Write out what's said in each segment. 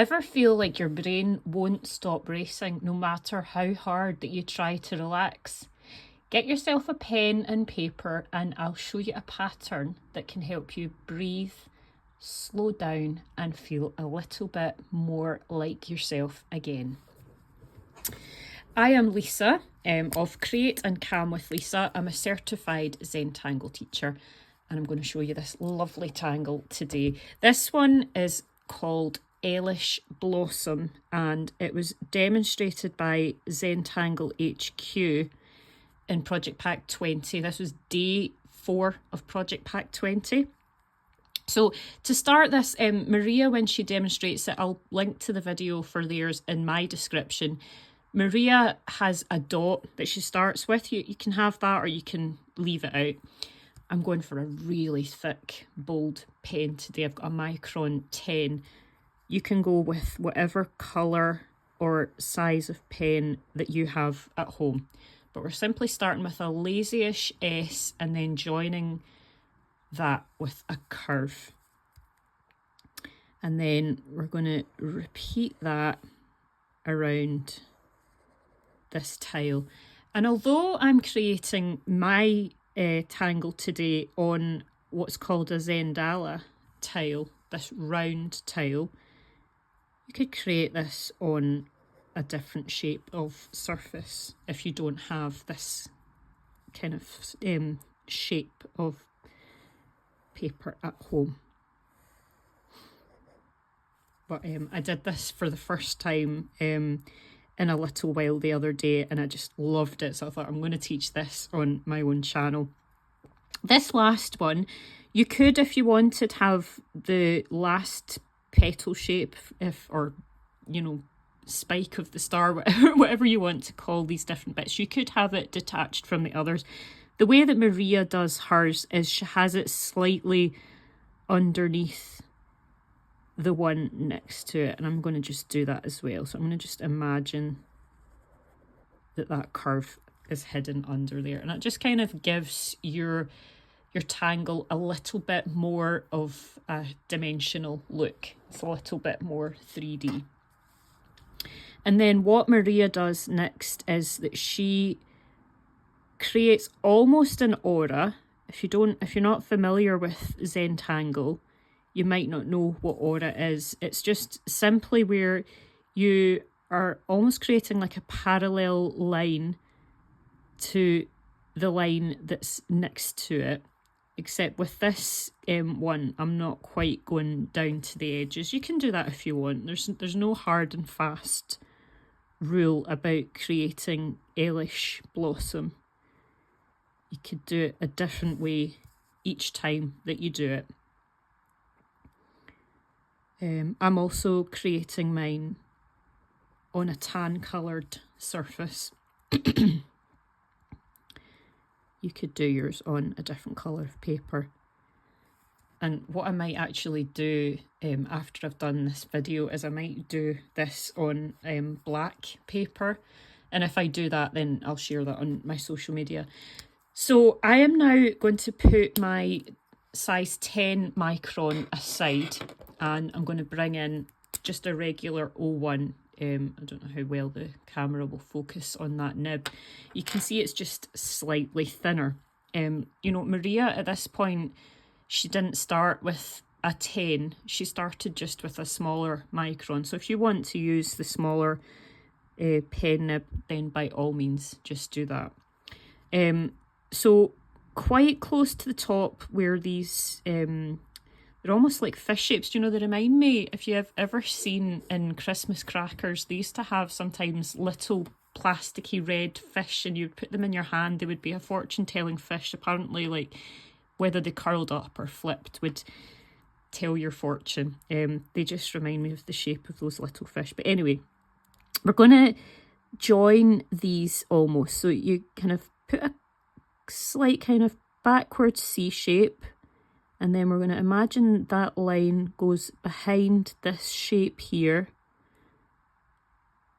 Ever feel like your brain won't stop racing no matter how hard that you try to relax? Get yourself a pen and paper and I'll show you a pattern that can help you breathe, slow down and feel a little bit more like yourself again. I am Lisa of Create and Calm with Lisa. I'm a certified Zentangle teacher and I'm going to show you this lovely tangle today. This one is called Ellish Blossom and it was demonstrated by Zentangle HQ in Project Pack 20. This was day 4 of Project Pack 20. So to start this, Maria, when she demonstrates it, I'll link to the video for theirs in my description. Maria has a dot that she starts with. You can have that or you can leave it out. I'm going for a really thick, bold pen today. I've got a micron 10. You can go with whatever colour or size of pen that you have at home. But we're simply starting with a lazyish S and then joining that with a curve. And then we're going to repeat that around this tile. And although I'm creating my tangle today on what's called a Zentangle tile, this round tile, you could create this on a different shape of surface if you don't have this kind of shape of paper at home. But I did this for the first time in a little while the other day and I just loved it, so I thought I'm going to teach this on my own channel. This last one, you could, if you wanted, have the last petal shape, or you know, spike of the star, whatever you want to call these different bits, you could have it detached from the others. The way that Maria does hers is she has it slightly underneath the one next to it, and I'm going to just do that as well. So I'm going to just imagine that curve is hidden under there, and it just kind of gives your tangle a little bit more of a dimensional look. It's a little bit more 3D. And then what Maria does next is that she creates almost an aura. If you're not familiar with Zentangle, you might not know what aura is. It's just simply where you are almost creating like a parallel line to the line that's next to it. Except with this one, I'm not quite going down to the edges. You can do that if you want. There's no hard and fast rule about creating Ellish Blossom. You could do it a different way each time that you do it. I'm also creating mine on a tan coloured surface. You could do yours on a different colour of paper. And what I might actually do after I've done this video is I might do this on black paper. And if I do that, then I'll share that on my social media. So I am now going to put my size 10 micron aside and I'm going to bring in just a regular 01. I don't know how well the camera will focus on that nib. You can see it's just slightly thinner. You know, Maria at this point, she didn't start with a 10. She started just with a smaller micron. So if you want to use the smaller pen nib, then by all means, just do that. So quite close to the top where these... they're almost like fish shapes. You know, they remind me, if you have ever seen in Christmas crackers, they used to have sometimes little plasticky red fish and you'd put them in your hand. They would be a fortune-telling fish. Apparently, like, whether they curled up or flipped would tell your fortune. They just remind me of the shape of those little fish. But anyway, we're going to join these almost. So you kind of put a slight kind of backwards C shape. And then we're going to imagine that line goes behind this shape here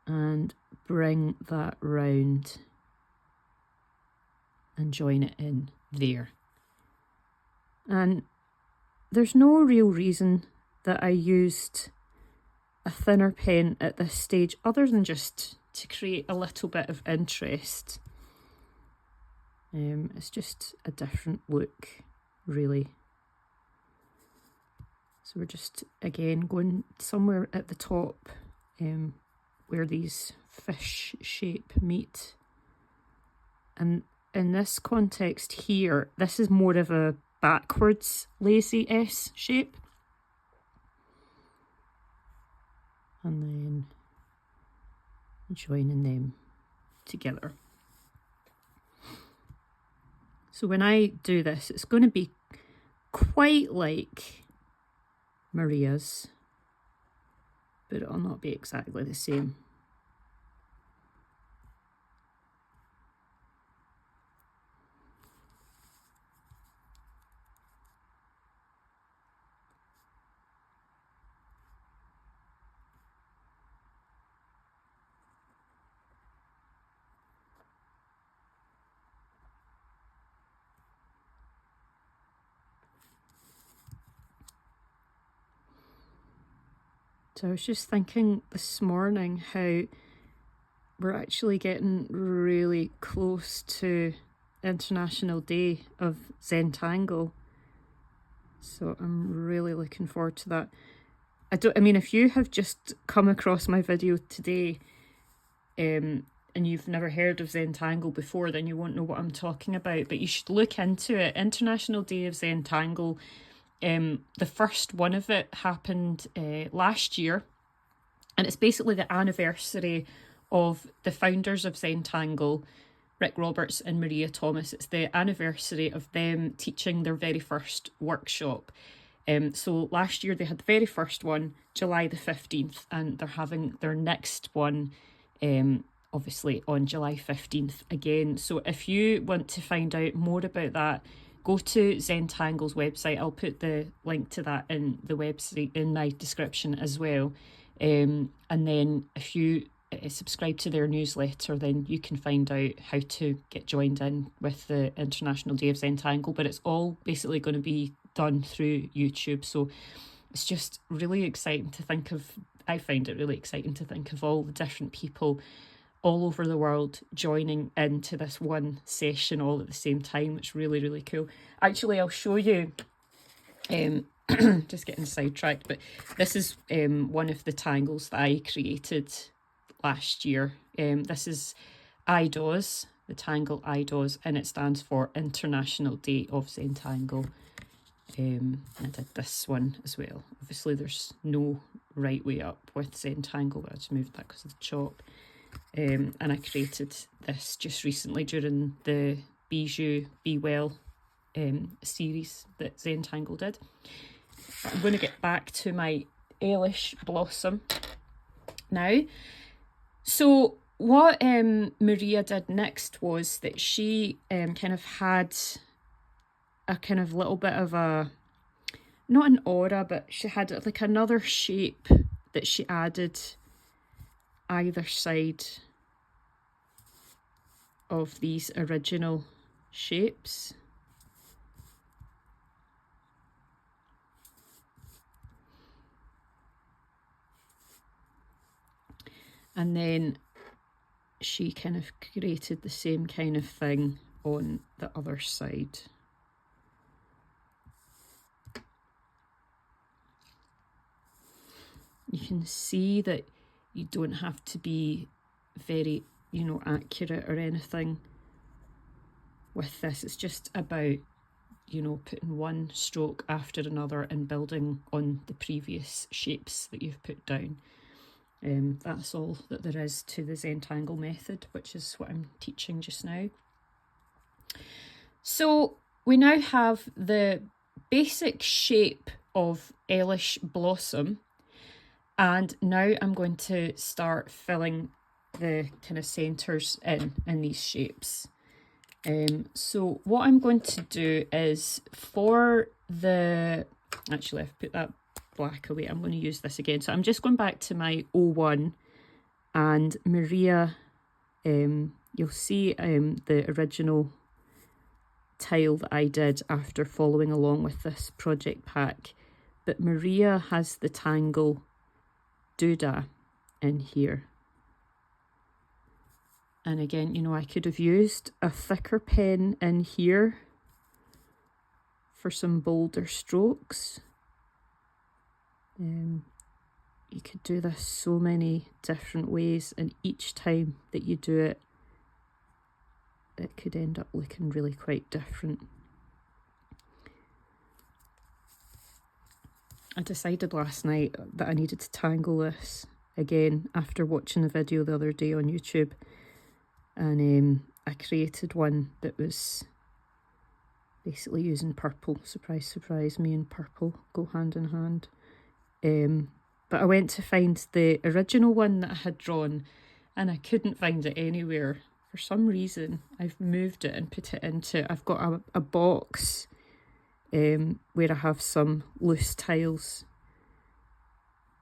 and bring that round and join it in there. And there's no real reason that I used a thinner pen at this stage, other than just to create a little bit of interest. It's just a different look, really. So we're just, again, going somewhere at the top where these fish shape meet. And in this context here, this is more of a backwards lazy S shape. And then joining them together. So when I do this, it's going to be quite like Maria's, but it'll not be exactly the same. So I was just thinking this morning how we're actually getting really close to International Day of Zentangle. So I'm really looking forward to that. I mean, if you have just come across my video today and you've never heard of Zentangle before, then you won't know what I'm talking about, but you should look into it. International Day of Zentangle. The first one of it happened last year, and it's basically the anniversary of the founders of Zentangle, Rick Roberts and Maria Thomas. It's the anniversary of them teaching their very first workshop. So last year they had the very first one, July the 15th, and they're having their next one obviously on July 15th again. So if you want to find out more about that, go to Zentangle's website. I'll put the link to that in the website in my description as well. And then if you subscribe to their newsletter, then you can find out how to get joined in with the International Day of Zentangle. But it's all basically going to be done through YouTube. So it's just really exciting to think of. I find it really exciting to think of all the different people all over the world joining into this one session all at the same time. It's really, really cool. Actually, I'll show you, just getting sidetracked, but this is one of the tangles that I created last year. This is IDOS, the tangle IDOS, and it stands for International Day of Zentangle. I did this one as well. Obviously, there's no right way up with Zentangle, but I just moved that because of the chalk. And I created this just recently during the Bijou Be Well series that Zentangle did. But I'm going to get back to my Ellish Blossom now. So what Maria did next was that she kind of had a kind of little bit of a, not an aura, but she had like another shape that she added either side of these original shapes. And then she kind of created the same kind of thing on the other side. You can see that you don't have to be very, accurate or anything with this. It's just about, putting one stroke after another and building on the previous shapes that you've put down. That's all that there is to the Zentangle method, which is what I'm teaching just now. So we now have the basic shape of Ellish Blossom. And now I'm going to start filling the kind of centres in these shapes. So what I'm going to do is for the, actually I've put that black away, I'm going to use this again. So I'm just going back to my 01 and Maria, you'll see the original tile that I did after following along with this project pack. But Maria has the tangle doodah in here. And again, you know, I could have used a thicker pen in here for some bolder strokes. You could do this so many different ways, and each time that you do it, it could end up looking really quite different. I decided last night that I needed to tangle this again after watching the video the other day on YouTube, and I created one that was basically using purple. Surprise, surprise, me and purple go hand in hand. But I went to find the original one that I had drawn and I couldn't find it anywhere. For some reason, I've moved it and put it into, I've got a box where I have some loose tiles.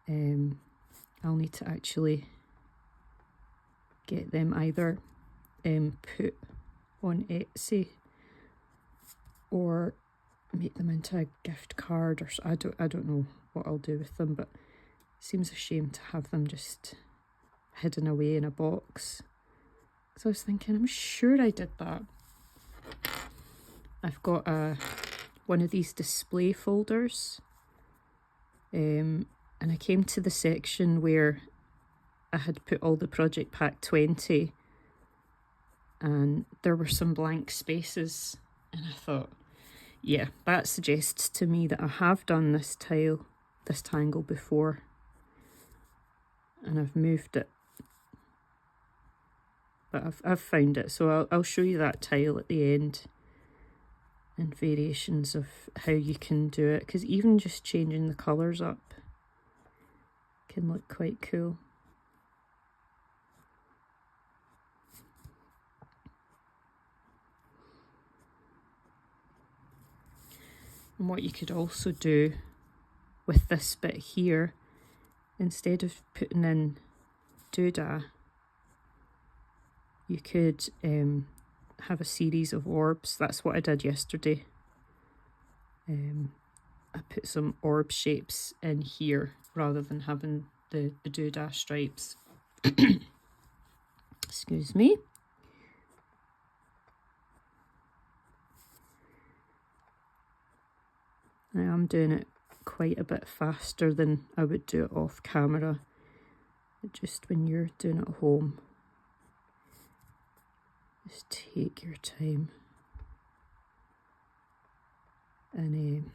I'll need to actually get them either put on Etsy or make them into a gift card, or I don't know what I'll do with them, but it seems a shame to have them just hidden away in a box. So I was thinking, I'm sure I did that. I've got one of these display folders, and I came to the section where I had put all the Project Pack 20 and there were some blank spaces, and I thought, yeah, that suggests to me that I have done this tangle before, and I've moved it, but I've found it, so I'll show you that tile at the end and variations of how you can do it, because even just changing the colours up can look quite cool. And what you could also do with this bit here, instead of putting in doodah, you could have a series of orbs. That's what I did yesterday. I put some orb shapes in here rather than having the doodah stripes. Excuse me. I am doing it quite a bit faster than I would do it off camera. Just when you're doing it at home, just take your time. And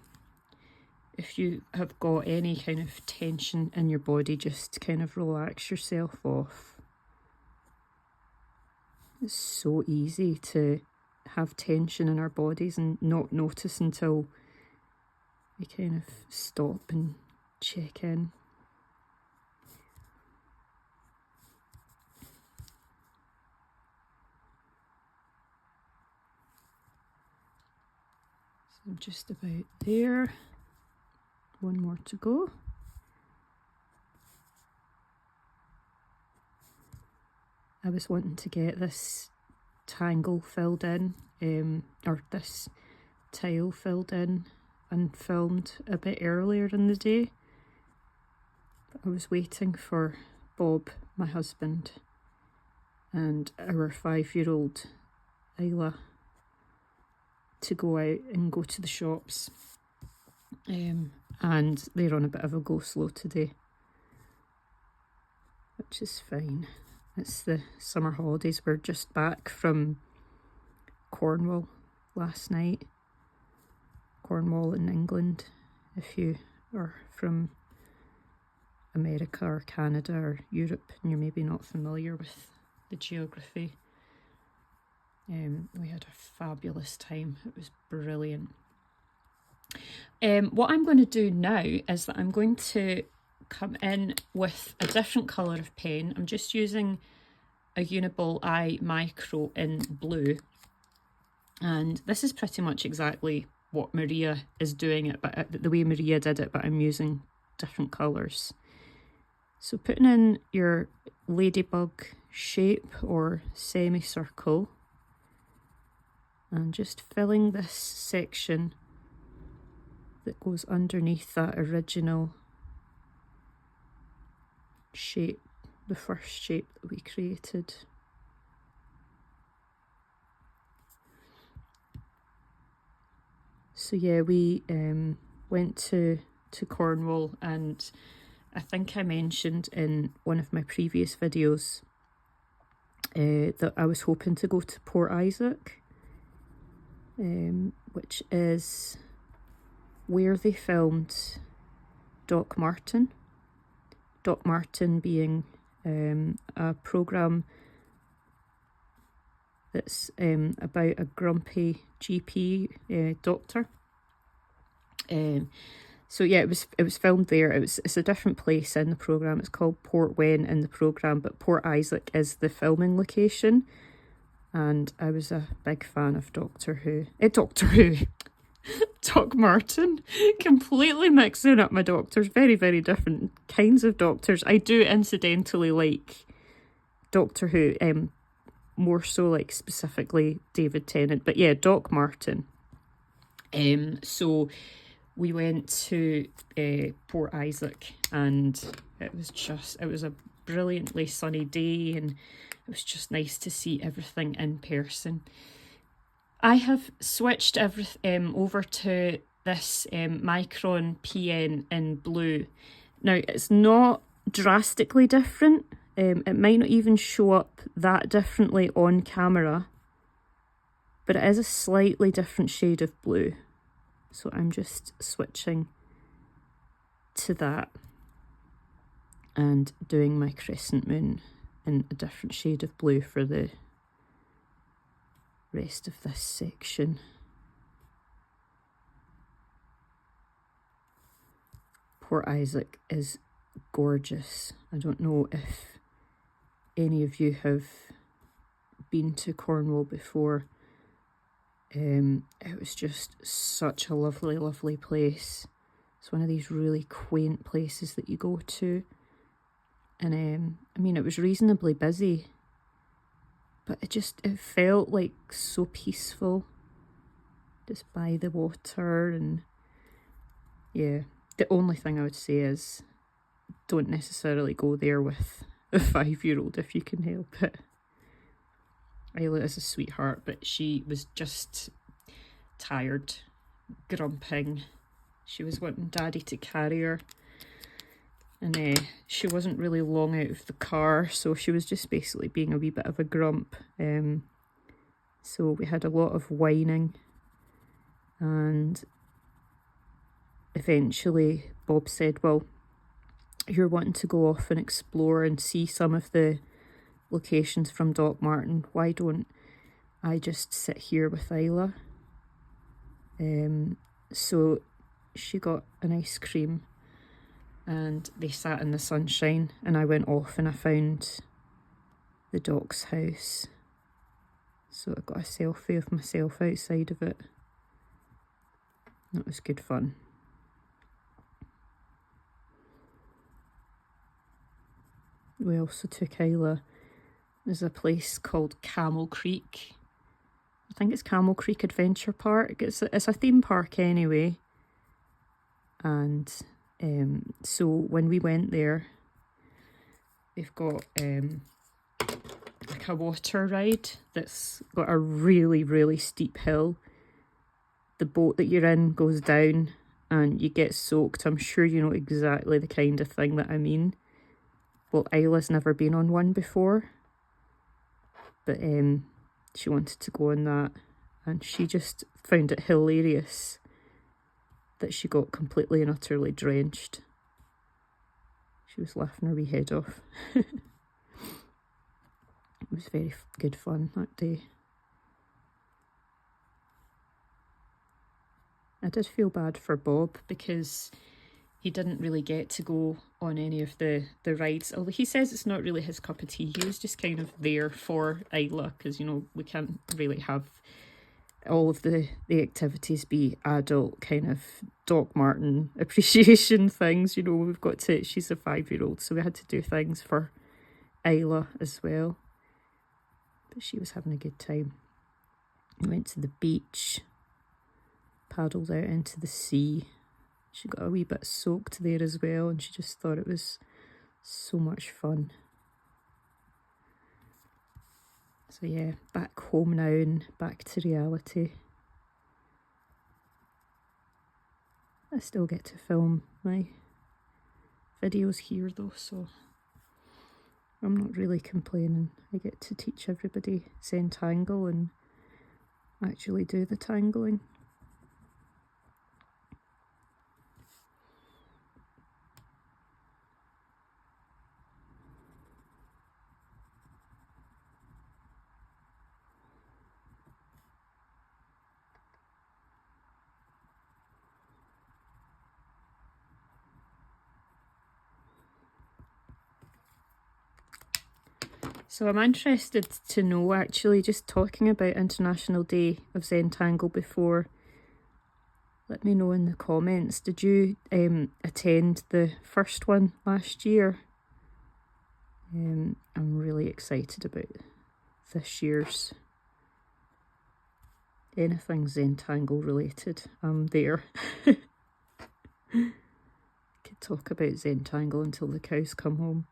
if you have got any kind of tension in your body, just kind of relax yourself off. It's so easy to have tension in our bodies and not notice until we kind of stop and check in. So I'm just about there. One more to go. I was wanting to get this tangle filled in, or this tile filled in and filmed a bit earlier in the day, but I was waiting for Bob, my husband, and our 5-year-old Isla to go out and go to the shops, and they're on a bit of a go slow today, which is fine. It's the summer holidays. We're just back from Cornwall last night. Cornwall in England, if you are from America or Canada or Europe and you're maybe not familiar with the geography. We had a fabulous time. It was brilliant. What I'm going to do now is that I'm going to come in with a different colour of pen. I'm just using a Uniball Eye Micro in blue, and this is pretty much exactly what Maria is doing it, but the way Maria did it, but I'm using different colours. So putting in your ladybug shape or semicircle and just filling this section that goes underneath that original shape, the first shape that we created. So yeah, we went to Cornwall, and I think I mentioned in one of my previous videos that I was hoping to go to Port Isaac, which is where they filmed Doc Martin. Doc Martin being a programme that's about a grumpy GP doctor. So yeah, it was filmed there. It's a different place in the programme. It's called Port Wen in the programme, but Port Isaac is the filming location. And I was a big fan of Doctor Who. Doc Martin. Completely mixing up my doctors. Very, very different kinds of doctors. I do incidentally like Doctor Who, more so like specifically David Tennant. But yeah, Doc Martin. So we went to Port Isaac, and it was a brilliantly sunny day, and it was just nice to see everything in person. I have switched over to this Micron PN in blue. Now, it's not drastically different. It might not even show up that differently on camera, but it is a slightly different shade of blue. So I'm just switching to that and doing my crescent moon in a different shade of blue for the rest of this section. Port Isaac is gorgeous. I don't know if any of you have been to Cornwall before. It was just such a lovely, lovely place. It's one of these really quaint places that you go to. And I mean, it was reasonably busy, but it felt like so peaceful, just by the water. And yeah, the only thing I would say is don't necessarily go there with a 5-year-old if you can help it. Isla is a sweetheart, but she was just tired, grumping. She was wanting Daddy to carry her, and she wasn't really long out of the car, so she was just basically being a wee bit of a grump. So we had a lot of whining, and eventually Bob said, well, you're wanting to go off and explore and see some of the locations from Doc Martin. Why don't I just sit here with Isla? So she got an ice cream and they sat in the sunshine, and I went off and I found the Doc's house. So I got a selfie of myself outside of it. That was good fun. We also took Isla. There's a place called Camel Creek. I think it's Camel Creek Adventure Park. It's a theme park anyway. And so when we went there, they've got like a water ride that's got a really, really steep hill. The boat that you're in goes down and you get soaked. I'm sure you know exactly the kind of thing that I mean. Well, Isla's never been on one before, but she wanted to go on that, and she just found it hilarious that she got completely and utterly drenched. She was laughing her wee head off. It was very good fun that day. I did feel bad for Bob because he didn't really get to go on any of the rides, although he says it's not really his cup of tea. He was just kind of there for Isla because, you know, we can't really have all of the activities be adult kind of Doc Martin appreciation things. You know, we've got to, she's a 5-year-old, so we had to do things for Isla as well. But she was having a good time. We went to the beach, paddled out into the sea. She got a wee bit soaked there as well, and she just thought it was So much fun. So yeah, back home now and back to reality. I still get to film my videos here though, so I'm not really complaining. I get to teach everybody Zentangle and actually do the tangling. So I'm interested to know, actually, just talking about International Day of Zentangle before, let me know in the comments, did you attend the first one last year? I'm really excited about this year's. Anything Zentangle related, I'm there. Could talk about Zentangle until the cows come home.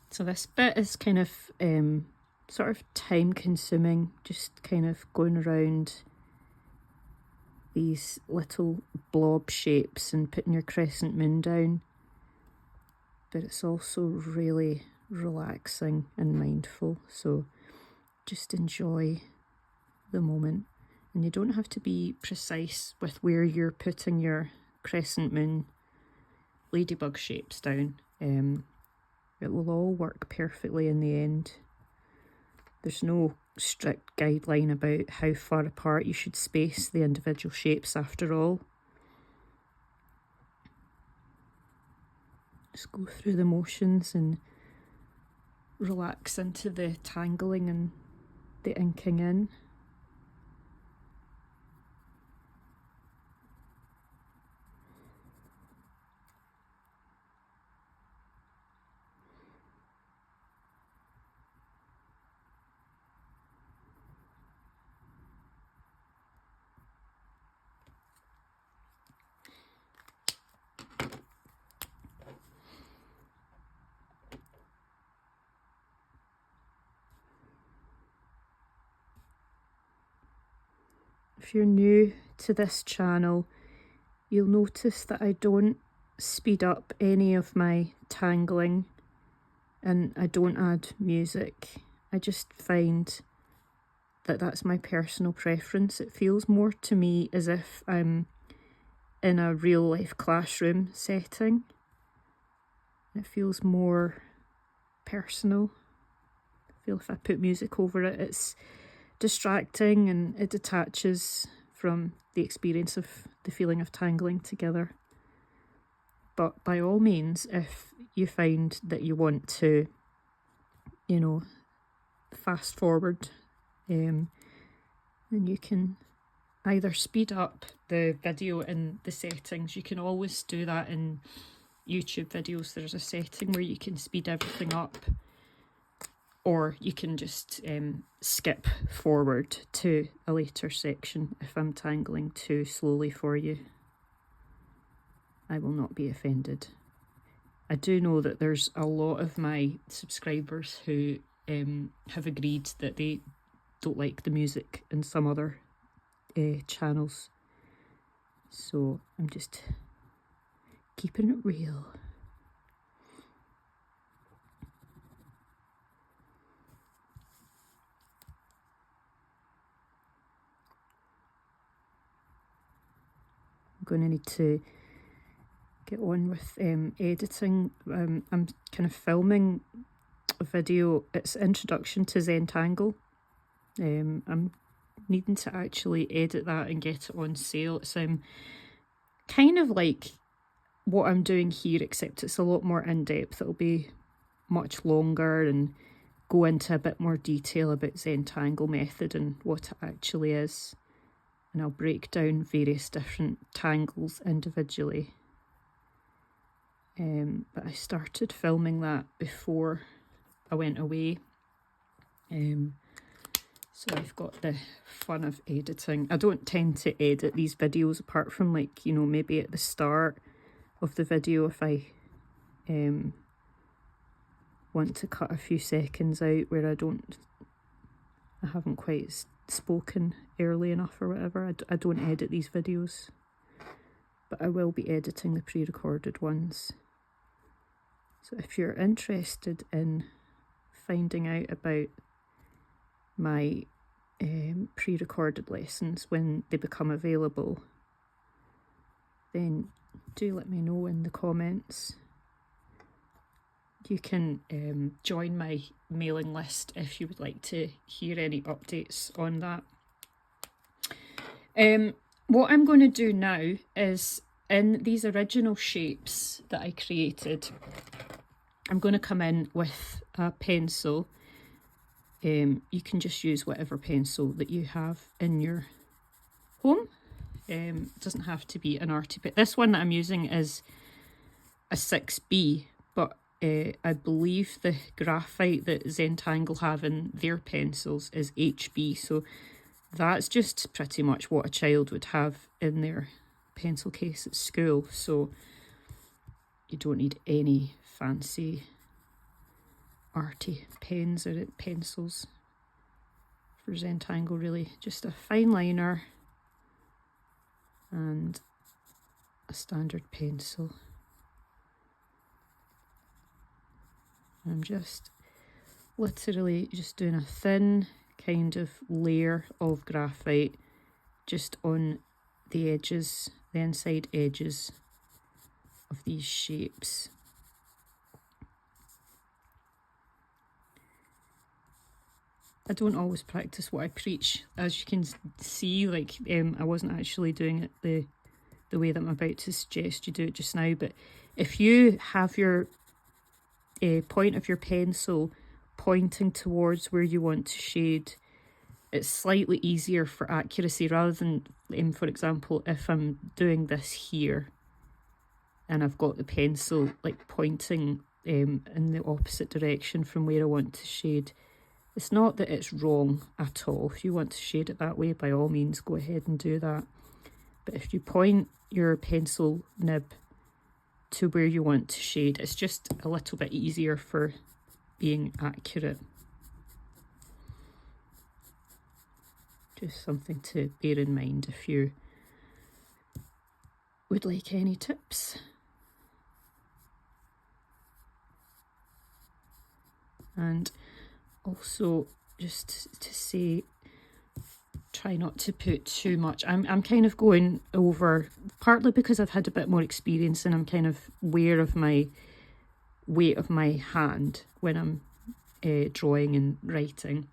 So this bit is kind of sort of time consuming, just kind of going around these little blob shapes and putting your crescent moon down. But it's also really relaxing and mindful, so just enjoy the moment. And you don't have to be precise with where you're putting your crescent moon ladybug shapes down. It will all work perfectly in the end. There's no strict guideline about how far apart you should space the individual shapes after all. Just go through the motions and relax into the tangling and the inking in. If you're new to this channel, you'll notice that I don't speed up any of my tangling and I don't add music. I just find that that's my personal preference. It feels more to me as if I'm in a real life classroom setting. It feels more personal. I feel if I put music over it, it's distracting and it detaches from the experience of the feeling of tangling together. But by all means, if you find that you want to, you know, fast forward, then you can either speed up the video in the settings. You can always do that in YouTube videos. There's a setting where you can speed everything up, or you can just skip forward to a later section if I'm tangling too slowly for you. I will not be offended. I do know that there's a lot of my subscribers who have agreed that they don't like the music in some other channels. So I'm just keeping it real. I'm going to need to get on with editing. I'm kind of filming a video. It's introduction to Zentangle. I'm needing to actually edit that and get it on sale. It's kind of like what I'm doing here, except it's a lot more in-depth. It'll be much longer and go into a bit more detail about Zentangle Method and what it actually is. And I'll break down various different tangles individually. But I started filming that before I went away. So I've got the fun of editing. I don't tend to edit these videos apart from, like, you know, maybe at the start of the video if I want to cut a few seconds out where I haven't quite spoken early enough or whatever. I don't edit these videos, but I will be editing the pre-recorded ones. So if you're interested in finding out about my pre-recorded lessons when they become available, then do let me know in the comments. You can join my mailing list if you would like to hear any updates on that. What I'm going to do now is, in these original shapes that I created, I'm going to come in with a pencil. You can just use whatever pencil that you have in your home. It doesn't have to be an arty pen. This one that I'm using is a 6B, but I believe the graphite that Zentangle have in their pencils is HB, so that's just pretty much what a child would have in their pencil case at school, so you don't need any fancy arty pens or pencils for Zentangle, really. Just a fine liner and a standard pencil. I'm just literally just doing a thin kind of layer of graphite just on the edges, the inside edges of these shapes. I don't always practice what I preach. As you can see, like, I wasn't actually doing it the way that I'm about to suggest you do it just now, but if you have your point of your pencil pointing towards where you want to shade, it's slightly easier for accuracy, rather than, for example, if I'm doing this here and I've got the pencil like pointing in the opposite direction from where I want to shade. It's not that it's wrong at all. If you want to shade it that way, by all means go ahead and do that. But if you point your pencil nib to where you want to shade, it's just a little bit easier for being accurate. Just something to bear in mind if you would like any tips. And also, just to say, try not to put too much. I'm kind of going over, partly because I've had a bit more experience and I'm kind of aware of my weight of my hand when I'm drawing and writing,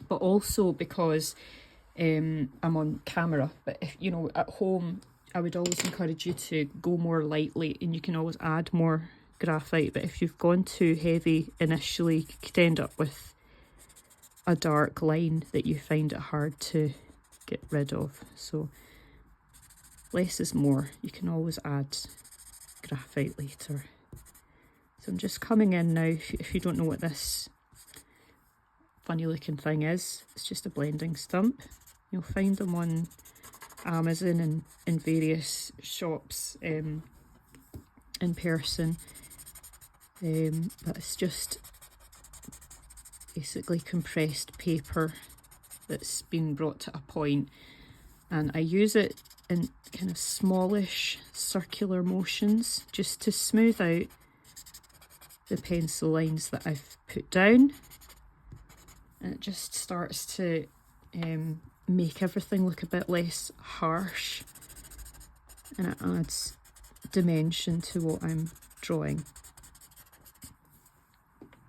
but also because I'm on camera. But if you know, at home, I would always encourage you to go more lightly, and you can always add more graphite. But if you've gone too heavy initially, you could end up with a dark line that you find it hard to get rid of. So less is more. You can always add graphite later. So I'm just coming in now. If you don't know what this funny looking thing is, it's just a blending stump. You'll find them on Amazon and in various shops in person. But it's just basically compressed paper that's been brought to a point, and I use it in kind of smallish circular motions just to smooth out the pencil lines that I've put down, and it just starts to make everything look a bit less harsh, and it adds dimension to what I'm drawing.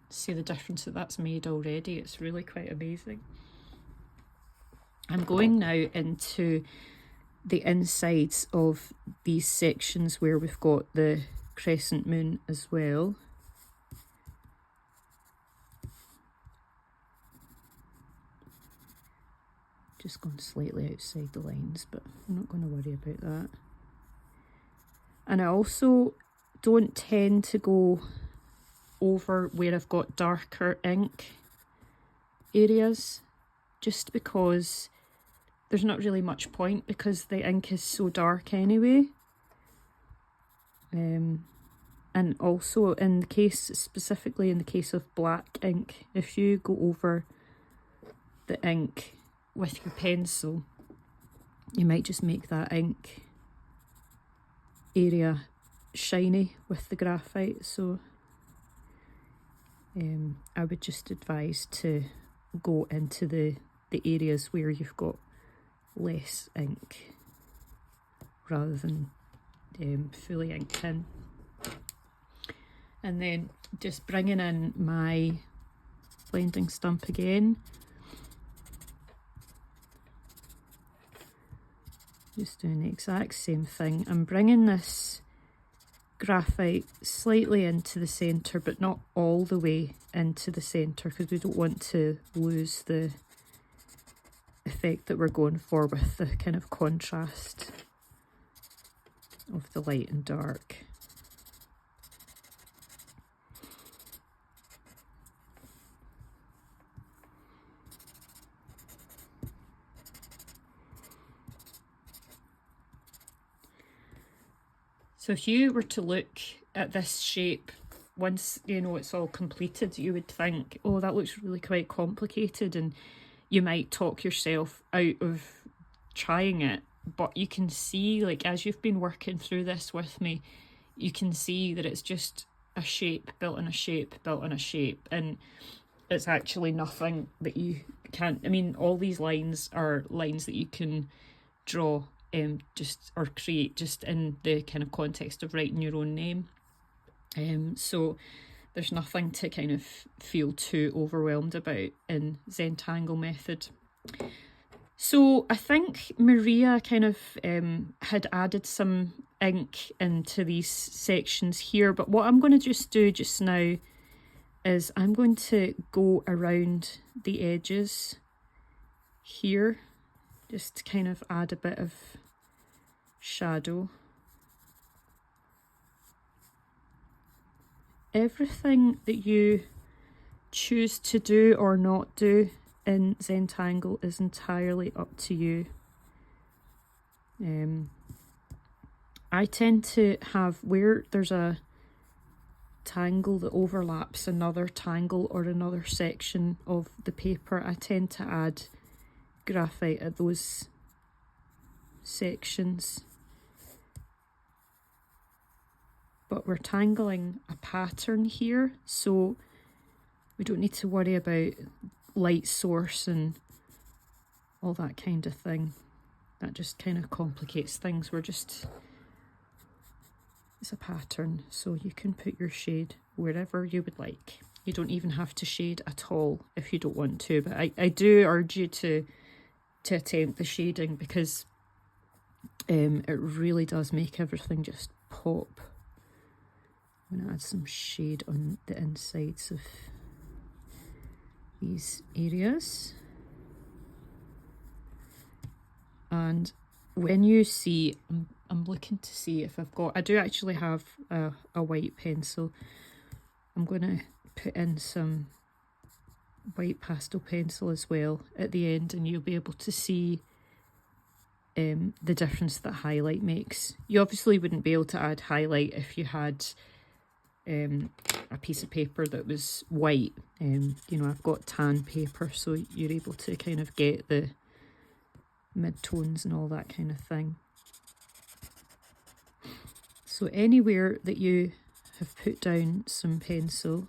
See the difference that's made already. It's really quite amazing. I'm going now into the insides of these sections where we've got the crescent moon as well. Just gone slightly outside the lines, but I'm not going to worry about that. And I also don't tend to go over where I've got darker ink areas, just because there's not really much point because the ink is so dark anyway. And also in the case, specifically in the case of black ink, if you go over the ink with your pencil, you might just make that ink area shiny with the graphite. So I would just advise to go into the areas where you've got less ink rather than fully inked in. And then just bringing in my blending stump again. Just doing the exact same thing. I'm bringing this graphite slightly into the centre, but not all the way into the centre, because we don't want to lose the effect that we're going for with the kind of contrast of the light and dark. So if you were to look at this shape, once you know it's all completed, you would think, oh, that looks really quite complicated, and you might talk yourself out of trying it. But you can see, like, as you've been working through this with me, you can see that it's just a shape built on a shape built on a shape, and it's actually nothing that you can't, I mean, all these lines are lines that you can draw just or create just in the kind of context of writing your own name. So there's nothing to kind of feel too overwhelmed about in Zentangle Method. So I think Maria kind of had added some ink into these sections here, but what I'm going to just do just now is I'm going to go around the edges here, just to kind of add a bit of shadow. Everything that you choose to do or not do in Zentangle is entirely up to you. I tend to have, where there's a tangle that overlaps another tangle or another section of the paper, I tend to add graphite at those sections. But we're tangling a pattern here, so we don't need to worry about light source and all that kind of thing. That just kind of complicates things. It's a pattern, so you can put your shade wherever you would like. You don't even have to shade at all if you don't want to, but I do urge you to attempt the shading, because it really does make everything just pop. I'm going to add some shade on the insides of these areas. And when you see, I'm looking to see if I do actually have a white pencil. I'm going to put in some white pastel pencil as well at the end, and you'll be able to see the difference that highlight makes. You obviously wouldn't be able to add highlight if you had a piece of paper that was white. You know, I've got tan paper, so you're able to kind of get the mid-tones and all that kind of thing. So anywhere that you have put down some pencil,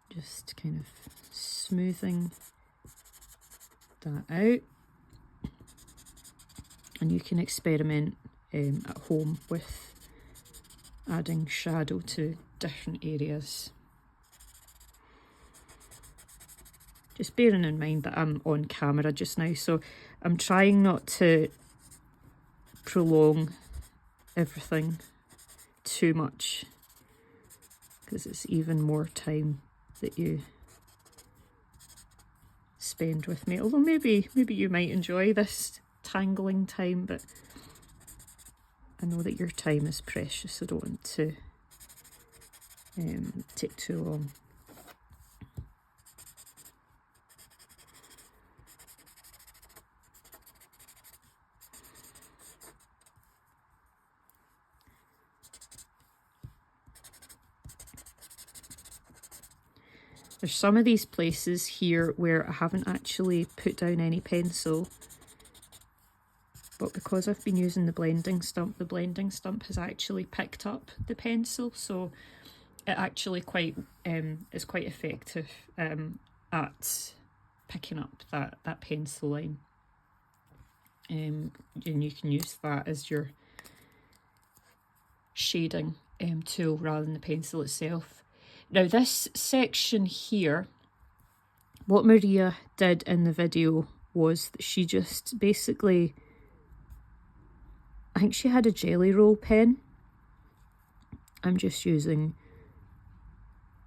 just kind of smoothing that out. And you can experiment at home with adding shadow to different areas. Just bearing in mind that I'm on camera just now, so I'm trying not to prolong everything too much, because it's even more time that you spend with me. Although maybe you might enjoy this tangling time, but I know that your time is precious. I don't want to take too long. There's some of these places here where I haven't actually put down any pencil, but because I've been using the blending stump has actually picked up the pencil, so it actually is quite effective at picking up that pencil line. And you can use that as your shading tool rather than the pencil itself. Now this section here, what Maria did in the video was that she just basically, I think she had a jelly roll pen. I'm just using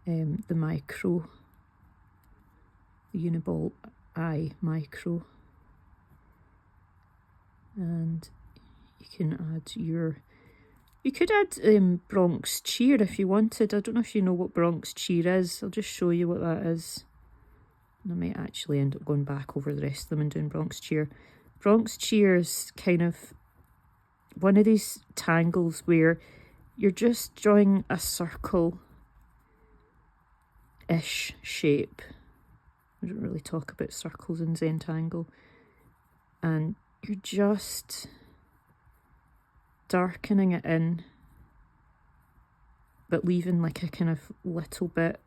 the micro, the Uniball Eye micro. And you can add you could add Bronx Cheer if you wanted. I don't know if you know what Bronx Cheer is. I'll just show you what that is. And I might actually end up going back over the rest of them and doing Bronx Cheer. Bronx Cheer is kind of one of these tangles where you're just drawing a circle-ish shape. I don't really talk about circles in Zentangle. And you're just darkening it in, but leaving like a kind of little bit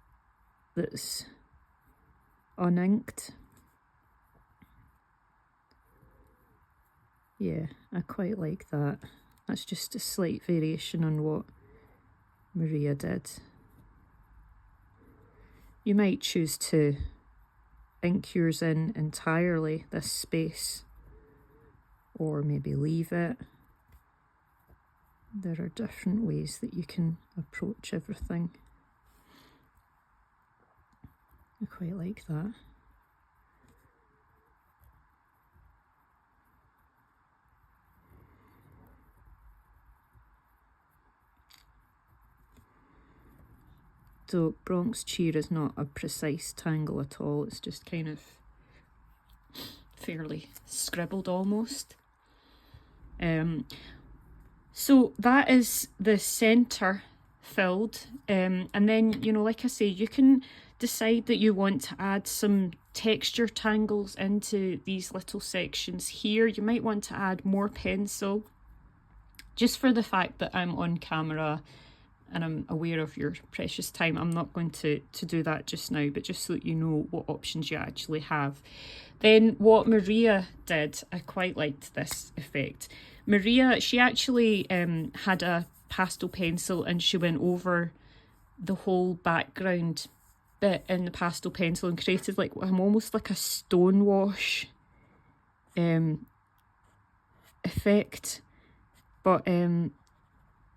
that's uninked. Yeah, I quite like that. That's just a slight variation on what Maria did. You might choose to ink yours in entirely, this space, or maybe leave it. There are different ways that you can approach everything. I quite like that. So Bronx Cheer is not a precise tangle at all, it's just kind of fairly scribbled almost. So that is the centre filled, and then, you know, like I say, you can decide that you want to add some texture tangles into these little sections here. You might want to add more pencil, just for the fact that I'm on camera and I'm aware of your precious time. I'm not going to do that just now, but just so that you know what options you actually have. Then what Maria did, I quite liked this effect. Maria, she actually had a pastel pencil and she went over the whole background bit in the pastel pencil and created like almost like a stonewash effect. But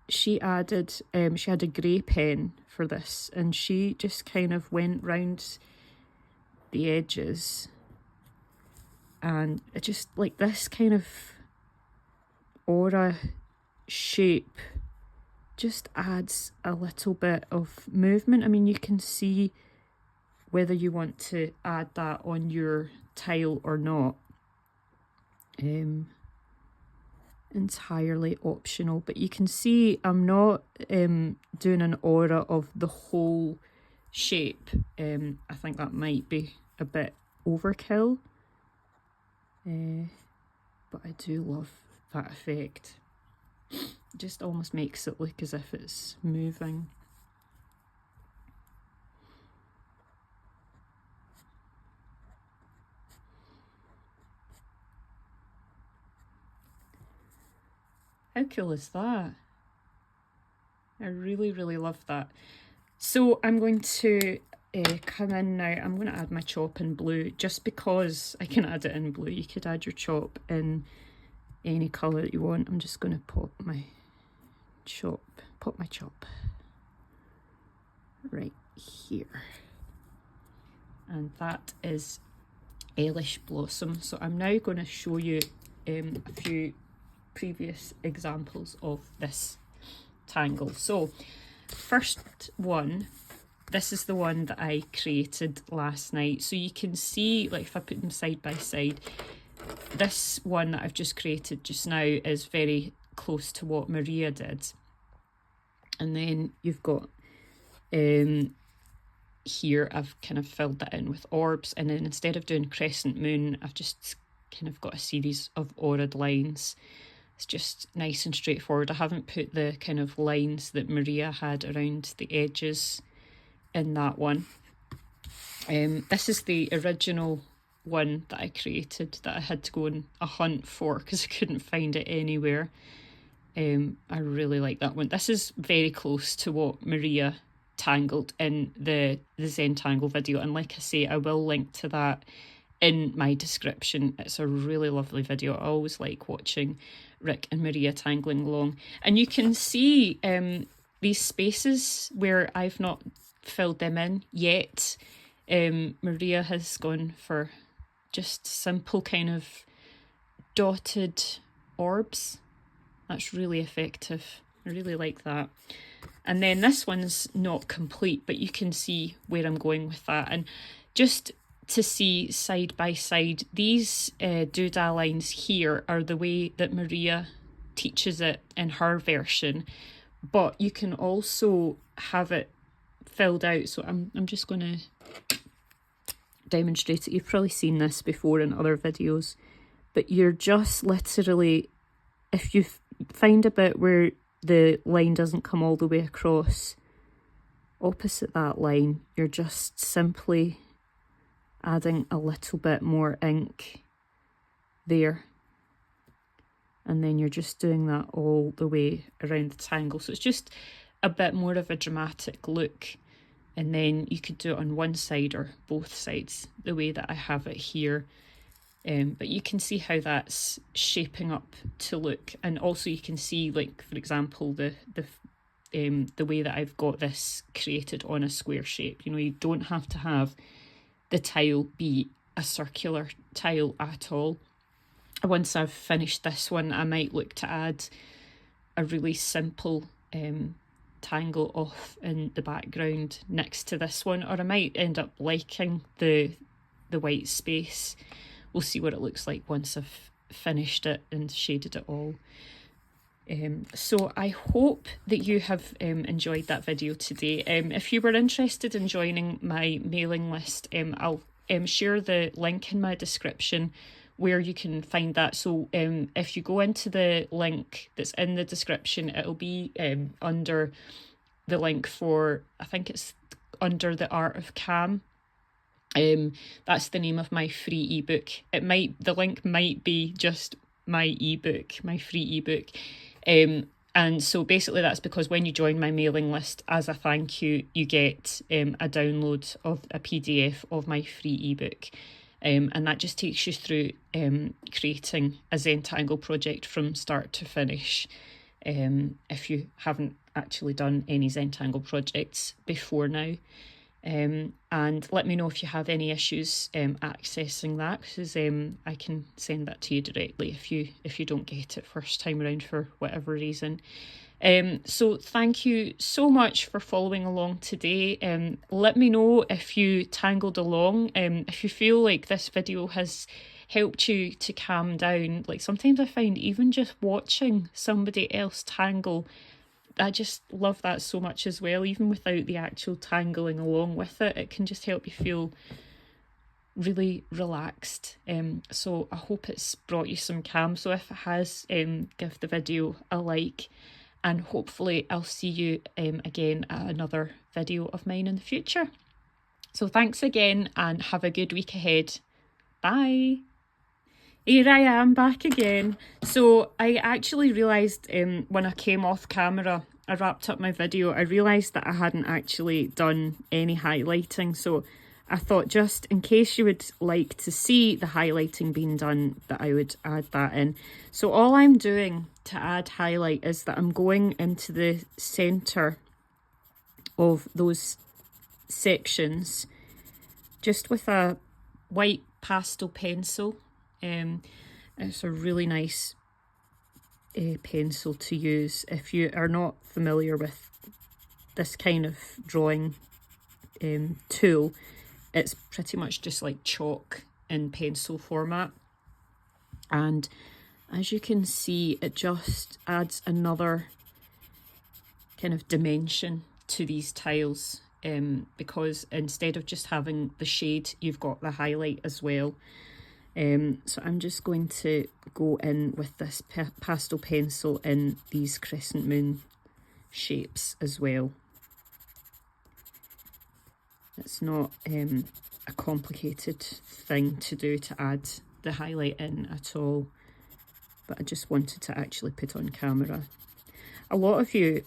she added, she had a grey pen for this, and she just kind of went round the edges, and it just like this kind of aura shape just adds a little bit of movement. I mean, you can see whether you want to add that on your tile or not. Entirely optional, but you can see I'm not doing an aura of the whole shape. I think that might be a bit overkill, but I do love that effect. It just almost makes it look as if it's moving. How cool is that? I really, really love that. So I'm going to come in now. I'm going to add my chop in blue, just because I can add it in blue. You could add your chop in any colour that you want. I'm just going to pop my chop right here. And that is Ellish Blossom. So I'm now going to show you a few previous examples of this tangle. So first one, this is the one that I created last night. So you can see, like if I put them side by side, this one that I've just created just now is very close to what Maria did. And then you've got here I've kind of filled that in with orbs, and then instead of doing crescent moon, I've just kind of got a series of aurid lines. It's just nice and straightforward. I haven't put the kind of lines that Maria had around the edges in that one. This is the original one that I created that I had to go on a hunt for because I couldn't find it anywhere. I really like that one. This is very close to what Maria tangled in the Zentangle video, and like I say, I will link to that in my description. It's a really lovely video. I always like watching Rick and Maria tangling along, and you can see these spaces where I've not filled them in yet. Maria has gone for just simple kind of dotted orbs. That's really effective. I really like that. And then this one's not complete, but you can see where I'm going with that. And just to see side by side, these doodah lines here are the way that Maria teaches it in her version, but you can also have it filled out. So I'm just going to demonstrate it. You've probably seen this before in other videos, but you're just literally, if you find a bit where the line doesn't come all the way across, opposite that line, you're just simply adding a little bit more ink there, and then you're just doing that all the way around the tangle. So it's just a bit more of a dramatic look, and then you could do it on one side or both sides the way that I have it here. But you can see how that's shaping up to look, and also you can see, like for example, the way that I've got this created on a square shape. You know, you don't have to have the tile be a circular tile at all. Once I've finished this one, I might look to add a really simple tangle off in the background next to this one, or I might end up liking the white space. We'll see what it looks like once I've finished it and shaded it all. So I hope that you have enjoyed that video today. If you were interested in joining my mailing list, I'll share the link in my description where you can find that. So if you go into the link that's in the description, it'll be under the link for, I think it's under the Art of Cam. That's the name of my free ebook. The link might be just my ebook, my free ebook. And so basically that's because when you join my mailing list, as a thank you, you get a download of a PDF of my free ebook. And that just takes you through creating a Zentangle project from start to finish. If you haven't actually done any Zentangle projects before now. And let me know if you have any issues accessing that, because I can send that to you directly if you don't get it first time around for whatever reason. So thank you so much for following along today. Let me know if you tangled along, if you feel like this video has helped you to calm down. Like sometimes I find even just watching somebody else tangle, I just love that so much as well. Even without the actual tangling along with it, it can just help you feel really relaxed. So I hope it's brought you some calm. So if it has, give the video a like, and hopefully I'll see you again at another video of mine in the future. So thanks again and have a good week ahead. Bye. Here I am back again. So I actually realised when I came off camera, I wrapped up my video, I realised that I hadn't actually done any highlighting. So I thought, just in case you would like to see the highlighting being done, that I would add that in. So all I'm doing to add highlight is that I'm going into the centre of those sections just with a white pastel pencil. It's a really nice pencil to use. If you are not familiar with this kind of drawing tool, it's pretty much just like chalk in pencil format. And as you can see, it just adds another kind of dimension to these tiles, because instead of just having the shade, you've got the highlight as well. So I'm just going to go in with this pastel pencil in these crescent moon shapes as well. It's not a complicated thing to do to add the highlight in at all, but I just wanted to actually put on camera. A lot of you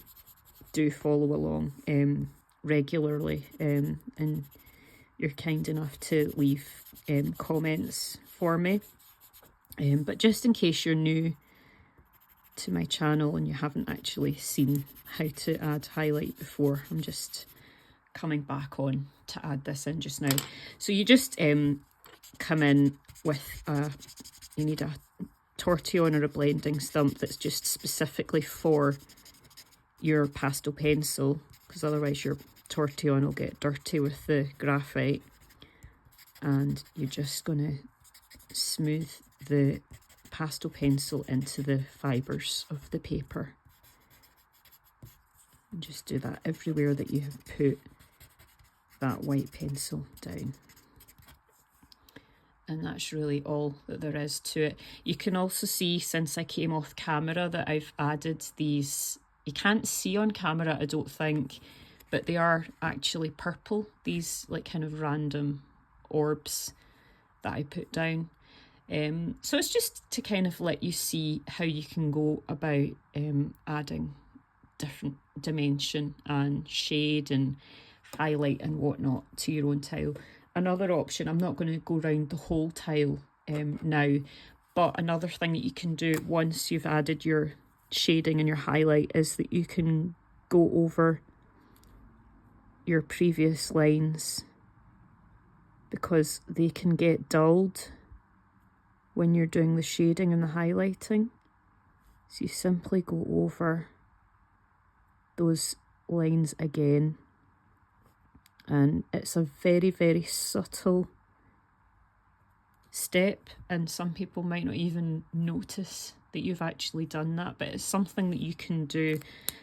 do follow along regularly, and you're kind enough to leave comments for me, but just in case you're new to my channel and you haven't actually seen how to add highlight before, I'm just coming back on to add this in just now. So you just come in with you need a tortillon or a blending stump that's just specifically for your pastel pencil, because otherwise your tortillon will get dirty with the graphite. And you're just going to smooth the pastel pencil into the fibres of the paper. And just do that everywhere that you have put that white pencil down. And that's really all that there is to it. You can also see, since I came off camera, that I've added these. You can't see on camera, I don't think, but they are actually purple. These like kind of random orbs that I put down. So it's just to kind of let you see how you can go about adding different dimension and shade and highlight and whatnot to your own tile. Another option, I'm not going to go around the whole tile now, but another thing that you can do once you've added your shading and your highlight is that you can go over your previous lines, because they can get dulled when you're doing the shading and the highlighting. So you simply go over those lines again, and it's a very, very subtle step, and some people might not even notice that you've actually done that, but it's something that you can do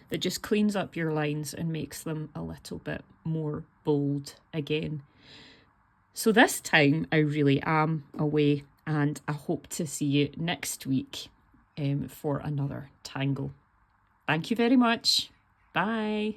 that just cleans up your lines and makes them a little bit more bold again. So this time I really am away, and I hope to see you next week for another tangle. Thank you very much. Bye.